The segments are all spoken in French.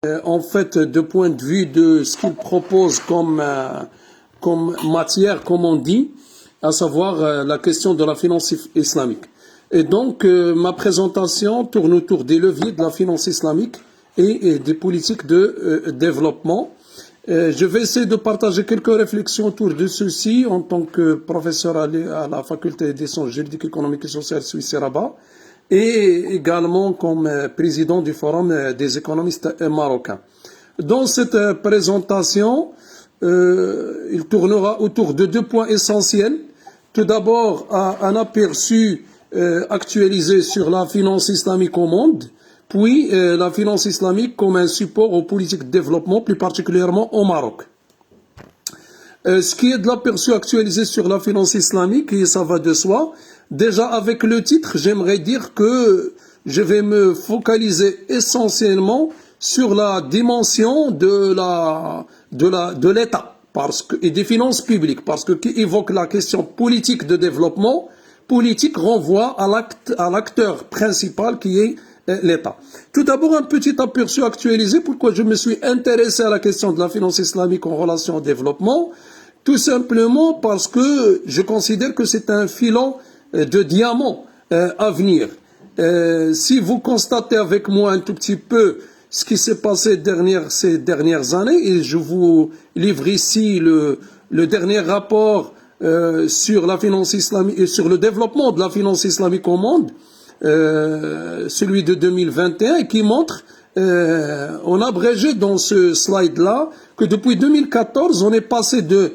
En fait, de point de vue de ce qu'il propose comme matière, comme on dit, à savoir la question de la finance islamique. Et donc, ma présentation tourne autour des leviers de la finance islamique et des politiques de développement. Je vais essayer de partager quelques réflexions autour de ceci en tant que professeur à la faculté des sciences juridiques, économiques et sociales Suisse et Rabat, et également comme président du Forum des économistes marocains. Dans cette présentation, il tournera autour de deux points essentiels. Tout d'abord, un aperçu actualisé sur la finance islamique au monde, puis la finance islamique comme un support aux politiques de développement, plus particulièrement au Maroc. Ce qui est de l'aperçu actualisé sur la finance islamique, et ça va de soi, déjà avec le titre, j'aimerais dire que je vais me focaliser essentiellement sur la dimension de l'État et des finances publiques, parce que qui évoque la question politique de développement, politique renvoie à l'acteur principal qui est l'État. Tout d'abord, un petit aperçu actualisé, pourquoi je me suis intéressé à la question de la finance islamique en relation au développement. Tout simplement parce que je considère que c'est un filon de diamant à venir. Si vous constatez avec moi un tout petit peu ce qui s'est passé ces dernières années, et je vous livre ici le dernier rapport sur la finance islamique et sur le développement de la finance islamique au monde, celui de 2021, et qui montre, on a abrégé dans ce slide-là, que depuis 2014, on est passé de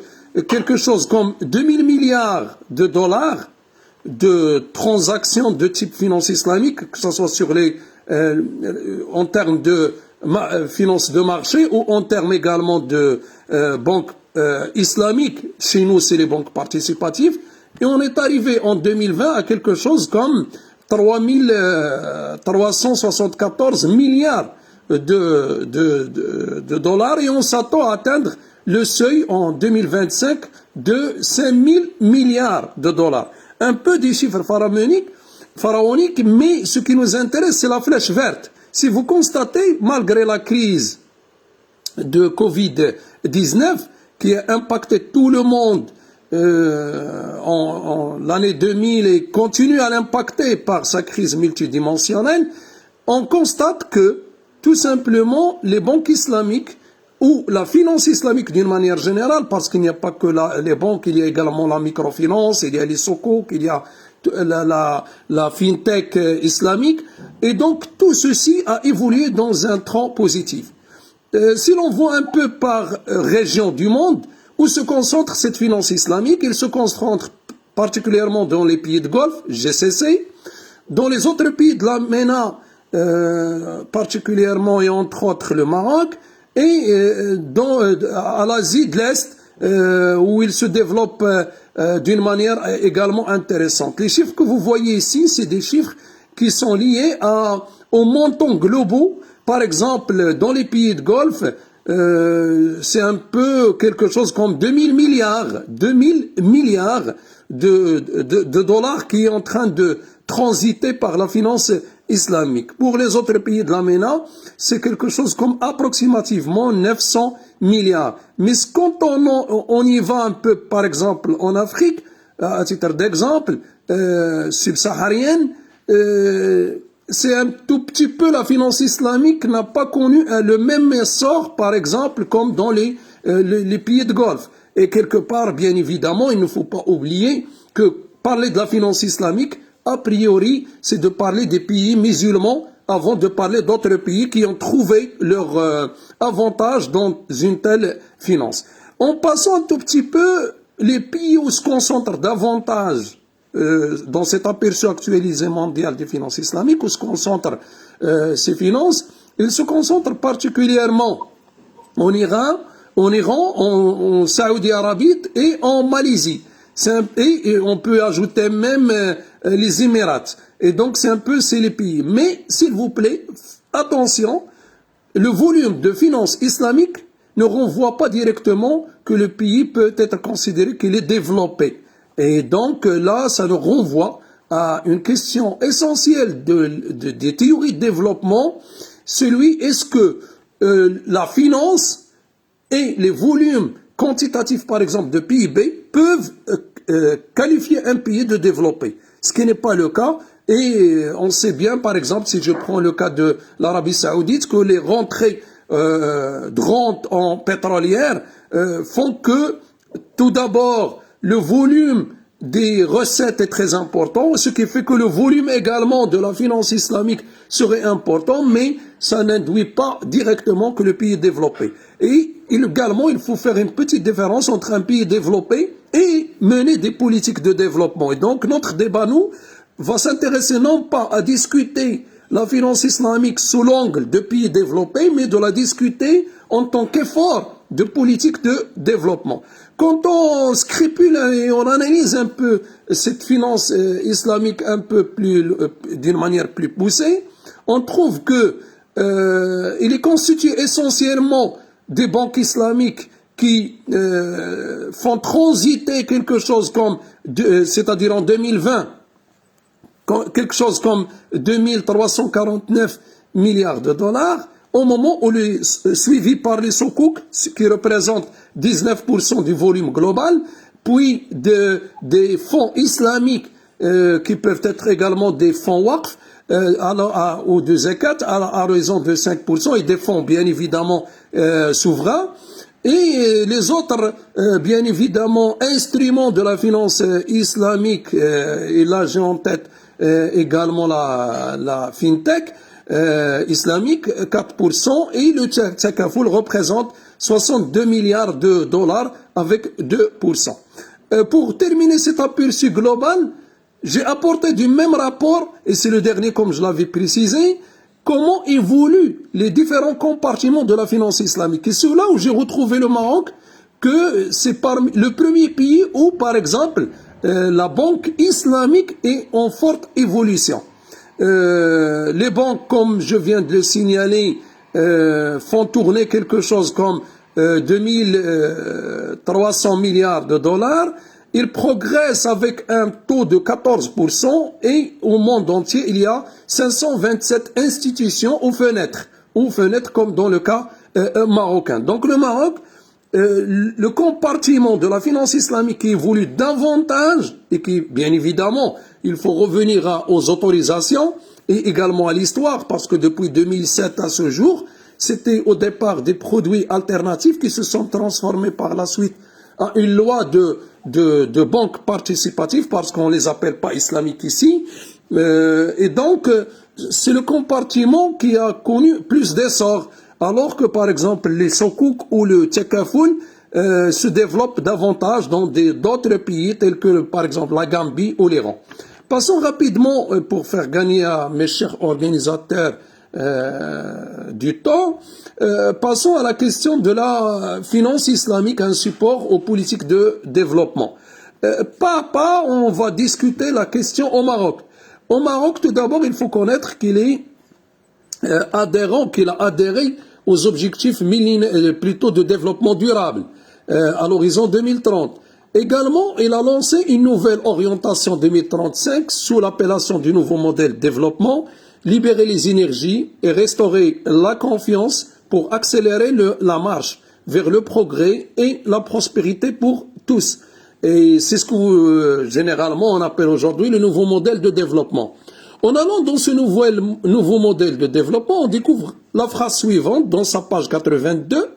quelque chose comme 2000 milliards de dollars de transactions de type finance islamique, que ce soit sur en termes de finance de marché ou en termes également de banques islamiques. Chez nous, c'est les banques participatives. Et on est arrivé en 2020 à quelque chose comme 374 milliards de dollars, et on s'attend à atteindre le seuil en 2025 de 5000 milliards de dollars. Un peu des chiffres pharaoniques, mais ce qui nous intéresse, c'est la flèche verte. Si vous constatez, malgré la crise de Covid-19, qui a impacté tout le monde en l'année 2000 et continue à l'impacter par sa crise multidimensionnelle, on constate que, tout simplement, les banques islamiques ou la finance islamique d'une manière générale, parce qu'il n'y a pas que les banques, il y a également la microfinance, il y a les sukuk, il y a la fintech islamique, et donc tout ceci a évolué dans un train positif. Si l'on voit un peu par région du monde, où se concentre cette finance islamique, elle se concentre particulièrement dans les pays de Golfe, GCC, dans les autres pays de la MENA, particulièrement et entre autres le Maroc, et à l'Asie de l'Est, où il se développe d'une manière également intéressante. Les chiffres que vous voyez ici, c'est des chiffres qui sont liés aux montants globaux. Par exemple, dans les pays de Golfe, c'est un peu quelque chose comme 2000 milliards de dollars qui est en train de transiter par la finance islamique. Pour les autres pays de la MENA, c'est quelque chose comme approximativement 900 milliards. Mais quand on y va un peu, par exemple, en Afrique, à titre d'exemple, subsaharienne, c'est un tout petit peu, la finance islamique n'a pas connu le même essor, par exemple, comme dans les pays de Golfe. Et quelque part, bien évidemment, il ne faut pas oublier que parler de la finance islamique, a priori, c'est de parler des pays musulmans avant de parler d'autres pays qui ont trouvé leur avantage dans une telle finance. En passant un tout petit peu, les pays où se concentrent davantage dans cet aperçu actualisé mondial des finances islamiques, où se concentrent ces finances, ils se concentrent particulièrement en Iran, en Saoudi Arabie et en Malaisie. Et on peut ajouter même les Émirats. Et donc c'est les pays. Mais s'il vous plaît, attention, le volume de finances islamiques ne renvoie pas directement que le pays peut être considéré qu'il est développé. Et donc là, ça nous renvoie à une question essentielle des théories de développement, est-ce que la finance et les volumes quantitatifs, par exemple, de PIB, peuvent qualifier un pays de développé, ce qui n'est pas le cas. Et on sait bien, par exemple, si je prends le cas de l'Arabie Saoudite, que les rentrées de rente en pétrolière font que, tout d'abord, le volume des recettes est très important, ce qui fait que le volume également de la finance islamique serait important, mais ça n'induit pas directement que le pays est développé. Et également, il faut faire une petite différence entre un pays développé et mener des politiques de développement. Et donc, notre débat, nous, va s'intéresser non pas à discuter la finance islamique sous l'angle de pays développés, mais de la discuter en tant qu'effort de politique de développement. Quand on scrupule et on analyse un peu cette finance islamique un peu plus, d'une manière plus poussée, on trouve que il est constitué essentiellement des banques islamiques qui font transiter quelque chose comme, c'est-à-dire en 2020, quelque chose comme 2349 milliards de dollars, au moment où le suivi par les soukouk, ce qui représente 19% du volume global, puis des fonds islamiques qui peuvent être également des fonds waqf ou de zakat à raison de 5% et des fonds bien évidemment souverains. Et les autres, bien évidemment, instruments de la finance islamique, et là j'ai en tête également la fintech islamique, 4%, et le Takaful représente 62 milliards de dollars avec 2%. Pour terminer cet aperçu global, j'ai apporté du même rapport, et c'est le dernier comme je l'avais précisé, comment évoluent les différents compartiments de la finance islamique. Et c'est là où j'ai retrouvé le Maroc, que c'est parmi le premier pays où, par exemple, la banque islamique est en forte évolution. Les banques, comme je viens de le signaler, font tourner quelque chose comme 2300 milliards de dollars. Ils progressent avec un taux de 14% et au monde entier, il y a 527 institutions ou fenêtres comme dans le cas marocain. Donc le Maroc, le compartiment de la finance islamique qui évolue davantage et qui, bien évidemment, il faut revenir aux autorisations et également à l'histoire parce que depuis 2007 à ce jour, c'était au départ des produits alternatifs qui se sont transformés par la suite en une loi de banque participative parce qu'on les appelle pas islamiques ici. Et donc, c'est le compartiment qui a connu plus d'essor. Alors que, par exemple, les soukouk ou le Takaful se développent davantage dans d'autres pays tels que, par exemple, la Gambie ou l'Iran. Passons rapidement, pour faire gagner à mes chers organisateurs du temps, passons à la question de la finance islamique, un support aux politiques de développement. Pas à pas, on va discuter la question au Maroc. Au Maroc, tout d'abord, il faut connaître qu'il est qu'il a adhéré aux objectifs plutôt de développement durable à l'horizon 2030. Également, il a lancé une nouvelle orientation 2035 sous l'appellation du nouveau modèle de développement, libérer les énergies et restaurer la confiance pour accélérer la marche vers le progrès et la prospérité pour tous. Et c'est ce que généralement on appelle aujourd'hui le nouveau modèle de développement. En allant dans ce nouveau modèle de développement, on découvre la phrase suivante dans sa page 82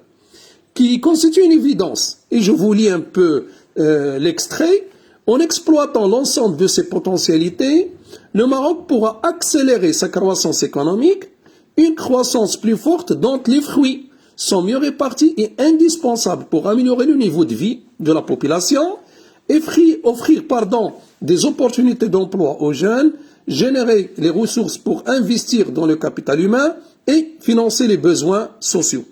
qui constitue une évidence. Et je vous lis un peu l'extrait. En exploitant l'ensemble de ses potentialités, le Maroc pourra accélérer sa croissance économique, une croissance plus forte dont les fruits sont mieux répartis et indispensables pour améliorer le niveau de vie de la population, offrir des opportunités d'emploi aux jeunes, générer les ressources pour investir dans le capital humain et financer les besoins sociaux.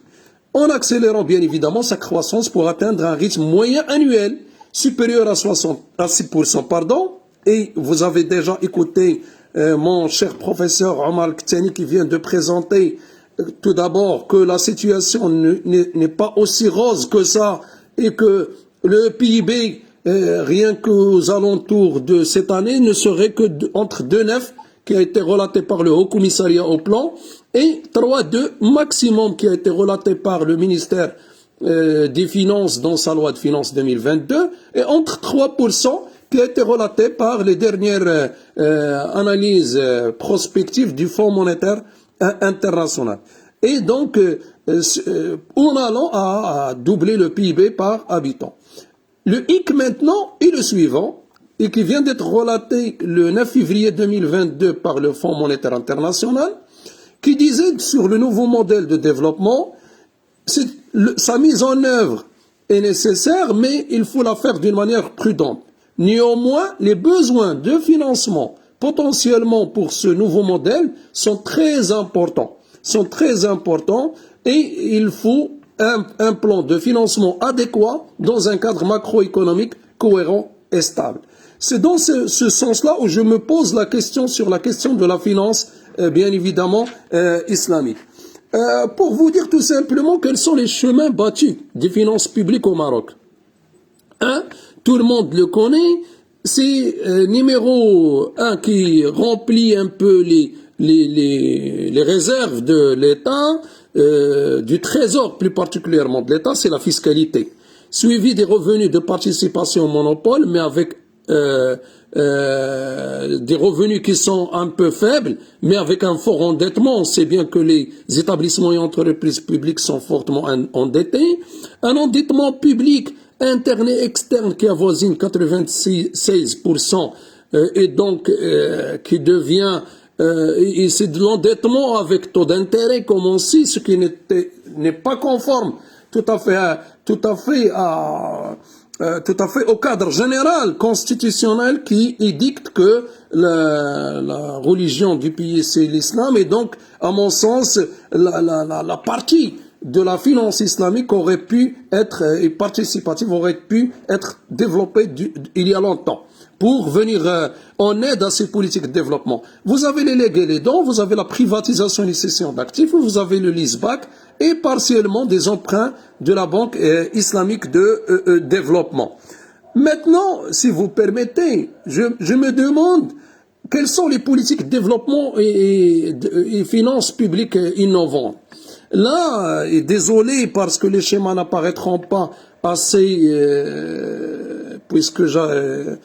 En accélérant bien évidemment sa croissance pour atteindre un rythme moyen annuel supérieur à 6%. Et vous avez déjà écouté mon cher professeur Omar Ktani qui vient de présenter tout d'abord que la situation n'est pas aussi rose que ça et que le PIB rien qu'aux alentours de cette année ne serait que entre 2,9 qui a été relaté par le Haut Commissariat au plan, et 3,2 maximum qui a été relaté par le ministère des Finances dans sa loi de finances 2022, et entre 3% qui a été relaté par les dernières analyses prospectives du Fonds monétaire international. Et donc, en allant à doubler le PIB par habitant. Le hic maintenant est le suivant, et qui vient d'être relaté le 9 février 2022 par le Fonds monétaire international, qui disait sur le nouveau modèle de développement, sa mise en œuvre est nécessaire, mais il faut la faire d'une manière prudente. Néanmoins, les besoins de financement potentiellement pour ce nouveau modèle sont très importants. Et il faut un plan de financement adéquat dans un cadre macroéconomique cohérent et stable. C'est dans ce sens-là où je me pose la question sur la question de la finance, bien évidemment, islamique. Pour vous dire tout simplement quels sont les chemins battus des finances publiques au Maroc. Tout le monde le connaît, c'est numéro 1 qui remplit un peu les réserves de l'État, du Trésor plus particulièrement de l'État, c'est la fiscalité. Suivi des revenus de participation au monopole, mais avec des revenus qui sont un peu faibles, mais avec un fort endettement. On sait bien que les établissements et entreprises publiques sont fortement endettés. Un endettement public interne et externe qui avoisine 96%, et donc qui devient et c'est de l'endettement avec taux d'intérêt comme on sait, ce qui n'est pas conforme tout à fait au cadre général constitutionnel qui édicte que la religion du pays c'est l'islam, et donc à mon sens la partie de la finance islamique aurait pu être et participative aurait pu être développée il y a longtemps pour venir en aide à ces politiques de développement. Vous avez les legs et les dons, vous avez la privatisation et les cessions d'actifs, vous avez le leaseback et partiellement des emprunts de la Banque islamique de développement. Maintenant, si vous permettez, je me demande quelles sont les politiques de développement et finances publiques innovantes. Là, et désolé parce que les schémas n'apparaîtront pas assez, puisque j'ai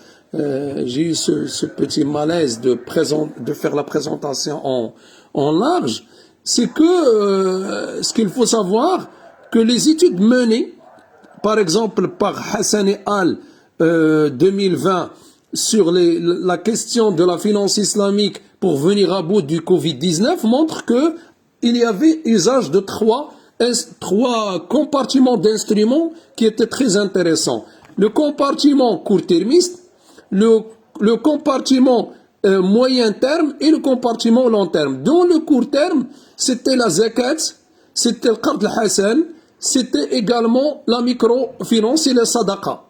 eu ce petit malaise de faire la présentation en large, c'est que ce qu'il faut savoir, que les études menées, par exemple par Hassan et Al 2020, sur la question de la finance islamique pour venir à bout du Covid-19, montrent que il y avait usage de trois compartiments d'instruments qui étaient très intéressants. Le compartiment court-termiste, le compartiment moyen terme et le compartiment long terme. Dans le court terme, c'était la zakat, c'était le qard al-Hassan, c'était également la microfinance et le sadaqa.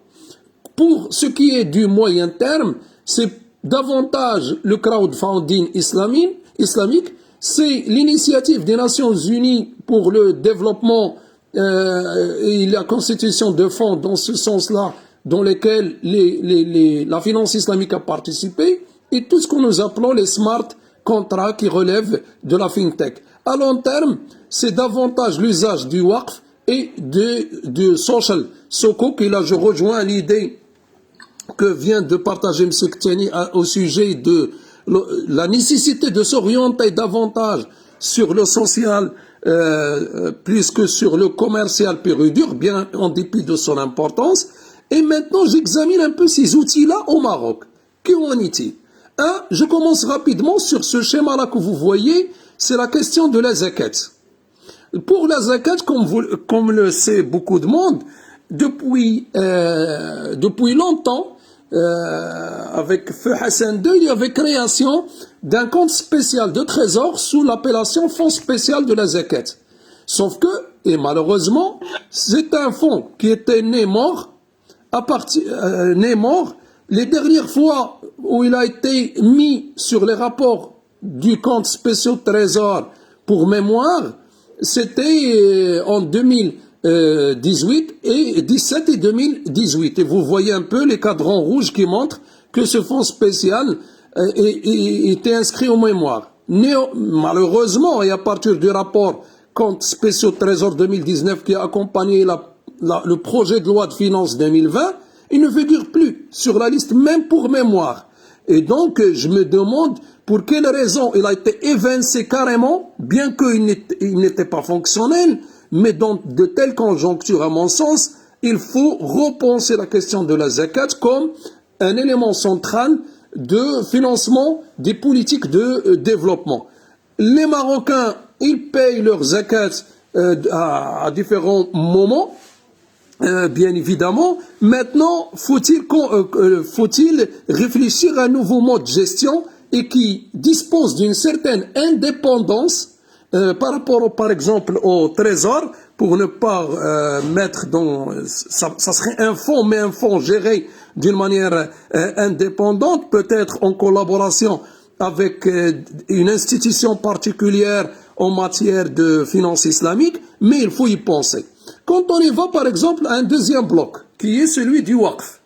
Pour ce qui est du moyen terme, c'est davantage le crowdfunding islamique, c'est l'initiative des Nations Unies pour le développement et la constitution de fonds dans ce sens-là, dans lesquels la finance islamique a participé, et tout ce que nous appelons les smart contrats qui relèvent de la fintech. À long terme, c'est davantage l'usage du waqf et de social sukuk, et là je rejoins l'idée que vient de partager M. Kteni au sujet de la nécessité de s'orienter davantage sur le social plus que sur le commercial pur et dur, bien en dépit de son importance. Et maintenant, j'examine un peu ces outils-là au Maroc. Qu'en est-il? Je commence rapidement sur ce schéma-là que vous voyez, c'est la question de la zakat. Pour la zakat, comme le sait beaucoup de monde, depuis longtemps, avec Feu Hassan II, il y avait création d'un compte spécial de trésor sous l'appellation Fonds spécial de la zakat. Sauf que, et malheureusement, c'est un fonds qui était né mort. Les dernières fois où il a été mis sur les rapports du compte spécial trésor pour mémoire, c'était en 2018 et 17 et 2018. Et vous voyez un peu les cadrans rouges qui montrent que ce fonds spécial était inscrit au mémoire. Malheureusement, et à partir du rapport compte spéciaux Trésor 2019 qui a accompagné le projet de loi de finances 2020, il ne figure plus sur la liste même pour mémoire. Et donc, je me demande pour quelle raison il a été évincé carrément, bien qu'il n'était pas fonctionnel, mais dans de telles conjonctures, à mon sens, il faut repenser la question de la zakat comme un élément central de financement des politiques de développement. Les Marocains, ils payent leur zakat à différents moments, bien évidemment. Maintenant, faut-il réfléchir à un nouveau mode de gestion et qui dispose d'une certaine indépendance par rapport, par exemple, au Trésor, pour ne pas mettre dans... Ça serait un fonds, mais un fonds géré d'une manière indépendante, peut-être en collaboration avec une institution particulière en matière de finances islamiques, mais il faut y penser. Quand on y va, par exemple, à un deuxième bloc, qui est celui du Waqf,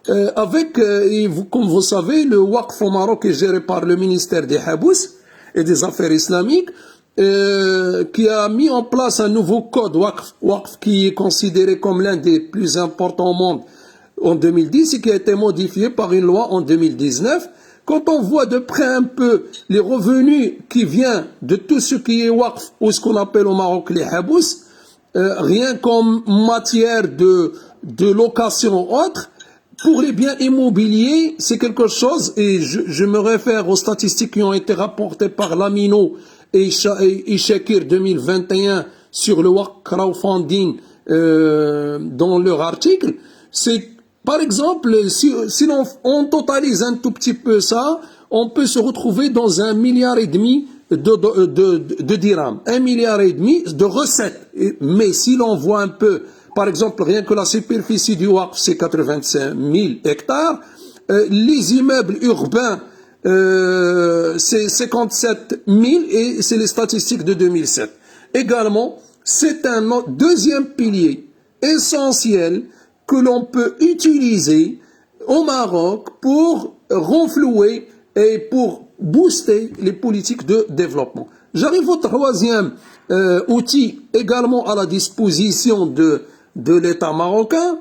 comme vous savez, le Waqf au Maroc est géré par le ministère des Habous et des Affaires islamiques, qui a mis en place un nouveau code Waqf qui est considéré comme l'un des plus importants au monde en 2010 et qui a été modifié par une loi en 2019. Quand on voit de près un peu les revenus qui viennent de tout ce qui est Waqf, ou ce qu'on appelle au Maroc les Habous, rien qu'en matière de location autre, pour les biens immobiliers, c'est quelque chose, et je me réfère aux statistiques qui ont été rapportées par Lamino et Shakir 2021 sur le Waqf crowdfunding dans leur article. C'est, par exemple, si on totalise un tout petit peu ça, on peut se retrouver dans 1,5 milliard de dirhams, 1,5 milliard de recettes. Mais si l'on voit un peu, par exemple, rien que la superficie du Waqf, c'est 85 000 hectares, les immeubles urbains, c'est 57 000 et c'est les statistiques de 2007. Également, c'est un deuxième pilier essentiel que l'on peut utiliser au Maroc pour renflouer et pour booster les politiques de développement. J'arrive au troisième outil également à la disposition de l'État marocain,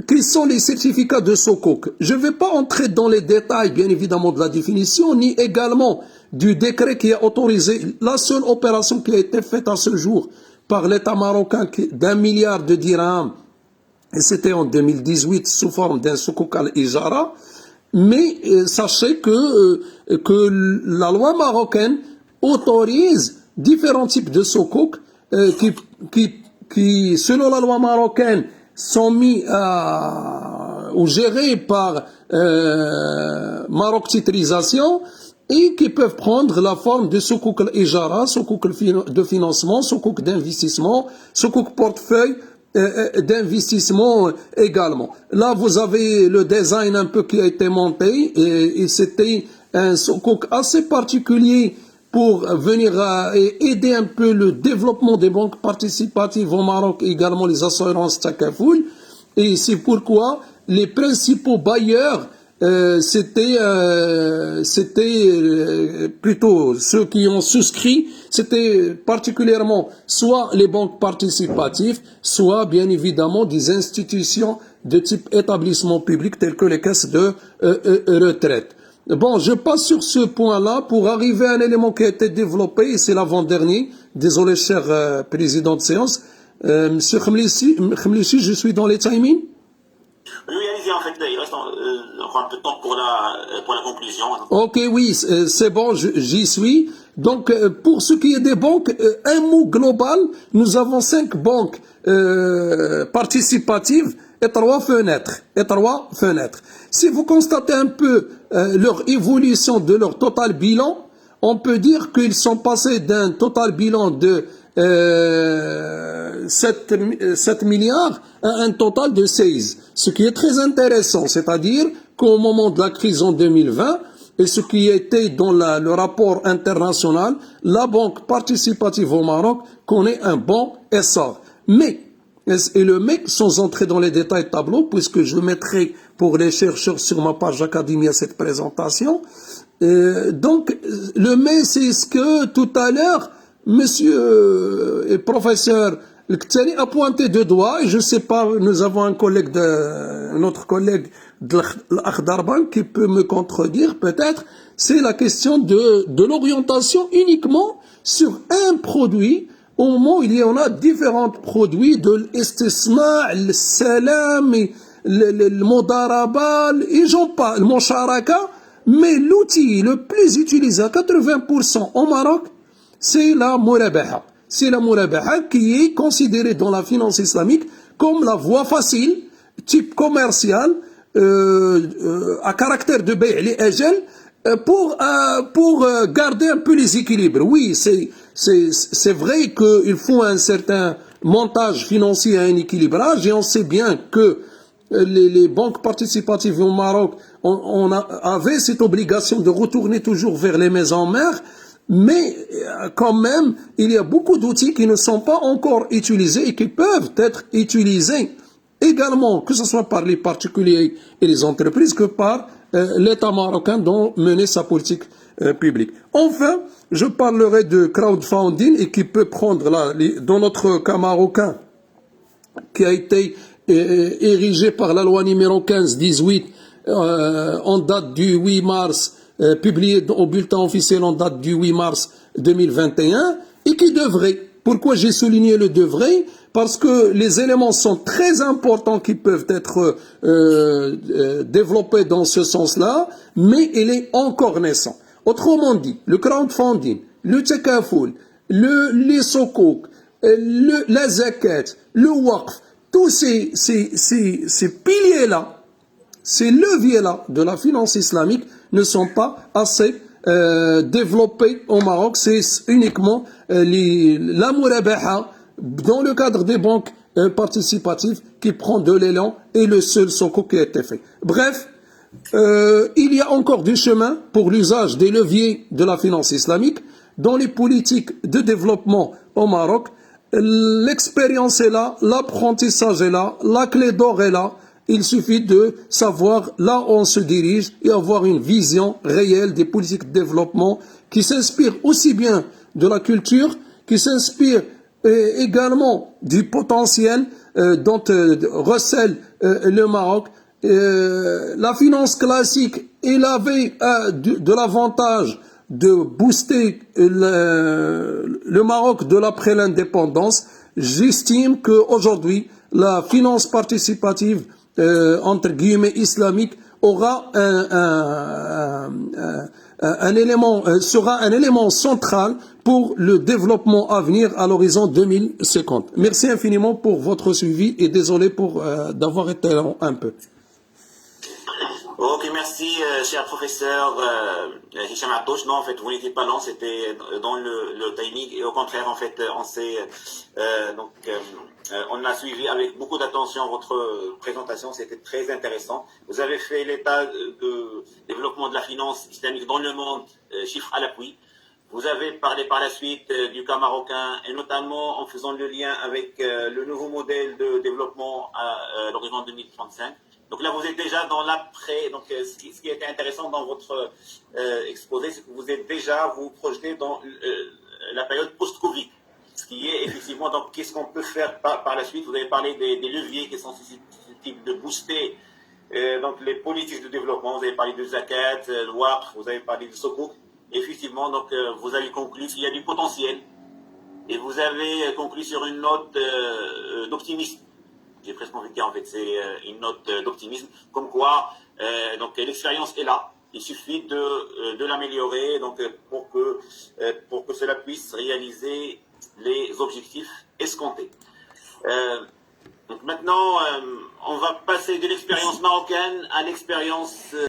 qui sont les certificats de Sukuk. Je ne vais pas entrer dans les détails, bien évidemment, de la définition, ni également du décret qui a autorisé la seule opération qui a été faite à ce jour par l'État marocain d'1 milliard de dirhams, et c'était en 2018 sous forme d'un Sukuk al-Ijara. Mais sachez que la loi marocaine autorise différents types de Sukuk qui, selon la loi marocaine, sont mis ou gérés par Maroc Titrisation et qui peuvent prendre la forme de Sukuk al-Ijara, Sukuk de financement, Sukuk d'investissement, Sukuk portefeuille d'investissement également. Là, vous avez le design un peu qui a été monté et c'était un Sukuk assez particulier pour venir aider un peu le développement des banques participatives au Maroc, également les assurances Takafoul. Et c'est pourquoi les principaux bailleurs, c'était plutôt ceux qui ont souscrit, c'était particulièrement soit les banques participatives, soit bien évidemment des institutions de type établissement public telles que les caisses de retraite. Bon, je passe sur ce point-là pour arriver à un élément qui a été développé, et c'est l'avant-dernier. Désolé, cher président de séance. Monsieur Khmlissi, je suis dans les timings. Oui, allez-y, en fait, il reste encore un peu de temps pour la conclusion. Ok, oui, c'est bon, j'y suis. Donc, pour ce qui est des banques, un mot global, nous avons 5 banques participatives et 3 fenêtres. Si vous constatez un peu leur évolution de leur total bilan, on peut dire qu'ils sont passés d'un total bilan de 7 milliards à un total de 16. Ce qui est très intéressant, c'est-à-dire qu'au moment de la crise en 2020, et ce qui était dans le rapport international, la banque participative au Maroc connaît un bon essor. Mais, et le mec, sans entrer dans les détails tableau, puisque je mettrai pour les chercheurs sur ma page Académie à cette présentation, Donc, le mais, c'est ce que tout à l'heure, monsieur et professeur Al-Ktani a pointé de doigt, et je sais pas, nous avons notre collègue de l'Akhdarban qui peut me contredire peut-être, c'est la question de l'orientation uniquement sur un produit, au moment où il y en a différents produits, de l'istisna, le salam, le modaraba, et j'en parle, le monsharaka, mais l'outil le plus utilisé à 80% au Maroc, c'est la murabaha. C'est la murabaha qui est considérée dans la finance islamique comme la voie facile, type commercial, à caractère de bay' les ajal, pour garder un peu les équilibres. Oui, c'est vrai qu'il faut un certain montage financier à un équilibrage, et on sait bien que les banques participatives au Maroc avaient cette obligation de retourner toujours vers les maisons mères, mais quand même, il y a beaucoup d'outils qui ne sont pas encore utilisés et qui peuvent être utilisés également, que ce soit par les particuliers et les entreprises, que par l'État marocain dont mener sa politique publique. Enfin, je parlerai de crowdfunding, et qui peut prendre dans notre cas marocain, qui a été érigé par la loi numéro 15-18 en date du 8 mars, publié au bulletin officiel en date du 8 mars 2021, et qui devrait, pourquoi j'ai souligné le devrait, parce que les éléments sont très importants qui peuvent être développés dans ce sens-là, mais il est encore naissant. Autrement dit, le crowdfunding, le takaful, les sukuk, la zakat, le waqf, tous ces piliers-là, ces leviers-là de la finance islamique ne sont pas assez développés au Maroc. C'est uniquement la murabaha dans le cadre des banques participatives qui prend de l'élan, et le seul sukuk qui a été fait. Bref, il y a encore du chemin pour l'usage des leviers de la finance islamique dans les politiques de développement au Maroc. L'expérience est là, l'apprentissage est là, la clé d'or est là. Il suffit de savoir là où on se dirige et avoir une vision réelle des politiques de développement qui s'inspirent aussi bien de la culture, qui s'inspirent également du potentiel dont recèle le Maroc. La finance classique, elle avait de l'avantage de booster le Maroc de l'après l'indépendance. J'estime qu'aujourd'hui, la finance participative, entre guillemets islamique, aura sera un élément central pour le développement à venir à l'horizon 2050. Merci infiniment pour votre suivi, et désolé d'avoir été long un peu. Ok, merci, cher professeur Hicham Attouch. Non, en fait, vous n'étiez pas lent, c'était dans le timing, et au contraire, en fait, on a suivi avec beaucoup d'attention votre présentation, c'était très intéressant. Vous avez fait l'état de développement de la finance islamique dans le monde, chiffre à l'appui. Vous avez parlé par la suite du cas marocain, et notamment en faisant le lien avec le nouveau modèle de développement à l'horizon 2035. Donc là, vous êtes déjà dans l'après. Donc, ce qui était intéressant dans votre exposé, c'est que vous êtes déjà, vous projetez dans la période post-Covid. Ce qui est effectivement, donc, qu'est-ce qu'on peut faire par la suite? Vous avez parlé des leviers qui sont susceptibles de booster donc les politiques de développement. Vous avez parlé de zakat, le waqf, vous avez parlé du sukuk. Effectivement, donc, vous avez conclu qu'il y a du potentiel. Et vous avez conclu sur une note d'optimisme. J'ai presque envie de dire, en fait, c'est une note d'optimisme, comme quoi donc l'expérience est là. Il suffit de l'améliorer, donc pour que cela puisse réaliser les objectifs escomptés. Donc maintenant, on va passer de l'expérience marocaine à l'expérience